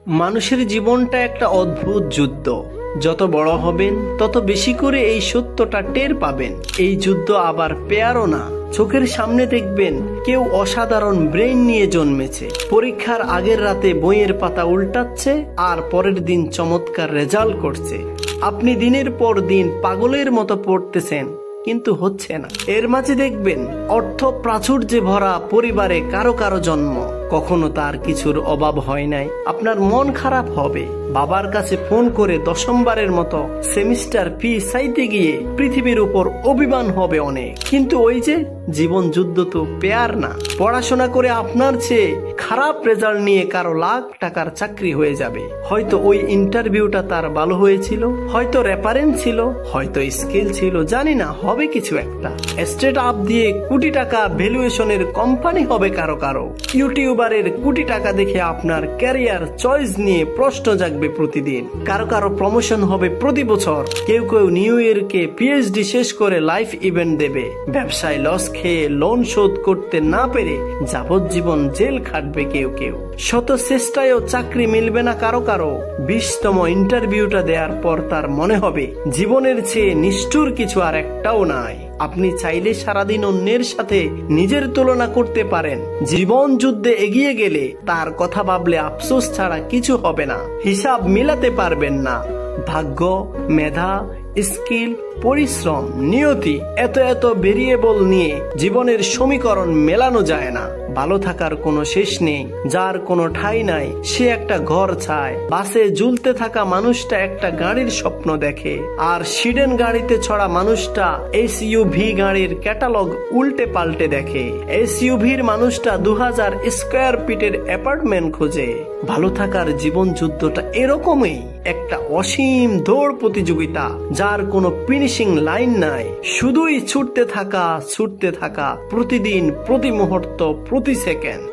মানুষের জীবনটা একটা অদ্ভুত যুদ্ধ। যত বড় হবেন তত বেশি করে এই সত্যটা টের পাবেন। এই যুদ্ধ আবার পেয়ারও না। চোখের সামনে দেখবেন কেউ অসাধারণ ব্রেইন নিয়ে জন্মেছে, পরীক্ষার আগের রাতে বইয়ের পাতা উল্টাচ্ছে আর পরের দিন চমৎকার রেজাল্ট করছে। আপনি দিনের পর দিন পাগলের মতো পড়তেছেন, কিন্তু হচ্ছে না। এর মাঝে দেখবেন অর্থ প্রাচুর্যে ভরা পরিবারে কারো কারো জন্ম, কখনো তার কিছুর অভাব হয় নাই। আপনার মন খারাপ হবে, বাবার কাছে ফোন করে দশমবারের মতো সেমিস্টার ফি চাইতে গিয়ে পৃথিবীর উপর অভিমান হবে অনেক। কিন্তু ওই যে জীবন যুদ্ধ তো পেয়ার না। পড়াশোনা করে আপনার চেয়ে খারাপ রেজাল্ট নিয়ে কারো লাখ টাকার চাকরি হয়ে যাবে। হয়তো ওই ইন্টারভিউটা তার ভালো হয়েছিল, হয়তো রেফারেন্স ছিল, হয়তো স্কিল ছিল, জানি না, হবে কিছু একটা। স্টেট আপ দিয়ে কোটি টাকা ভ্যালুয়েশনের কোম্পানি হবে কারো কারো। ইউটিউবারের কোটি টাকা দেখে আপনার ক্যারিয়ার চয়েস নিয়ে প্রশ্ন জাগবে প্রতিদিন। কারো কারো প্রমোশন হবে প্রতি বছর। কেউ কেউ নিউ ইয়ারকে পিএইচডি শেষ করে লাইফ ইভেন্ট দেবে। ব্যবসায় লস খেয়ে লোন শোধ করতে না পেরে যাবজ্জীবন জেল খাটবে কেউ কেউ। শত চেষ্টায়ও চাকরি মিলবে না কারো কারো। 20তম ইন্টারভিউটা দেওয়ার পর তার মনে হবে জীবনের চেয়ে নিষ্ঠুর কিছু আর একটাও নাই। আপনি চাইলে সারাদিন অন্যের সাথে নিজের তুলনা করতে পারেন। জীবন যুদ্ধে এগিয়ে গেলে তার কথা ভাবলে আফসোস ছাড়া কিছু হবে না। হিসাব মিলাতে পারবেন না। ভাগ্য, মেধা, স্কিল, পরিশ্রম, নিয়তি, এত এত ভেরিয়েবল নিয়ে জীবনের সমীকরণ মেলানো যায় না। ভালো থাকার কোনো শেষ নেই। যার কোনো ঠাঁই নাই সে একটা ঘর চায়। বাসে ঝুলতে থাকা মানুষটা একটা গাড়ির স্বপ্ন দেখে, আর সিডেন গাড়িতে ছড়া মানুষটা এসইউভি গাড়ির ক্যাটালগ উল্টে পাল্টে দেখে। এসইউভির মানুষটা 2000 স্কোয়ার ফিটের অ্যাপার্টমেন্ট খোঁজে। ভালো থাকার জীবন যুদ্ধটা এরকমই একটা অসীম দৌড় প্রতিযোগিতা, যার কোনো ফিনিশিং লাইন নাই। শুধুই ছুটতে থাকা, প্রতিদিন, প্রতি মুহূর্ত, প্রতি সেকেন্ড।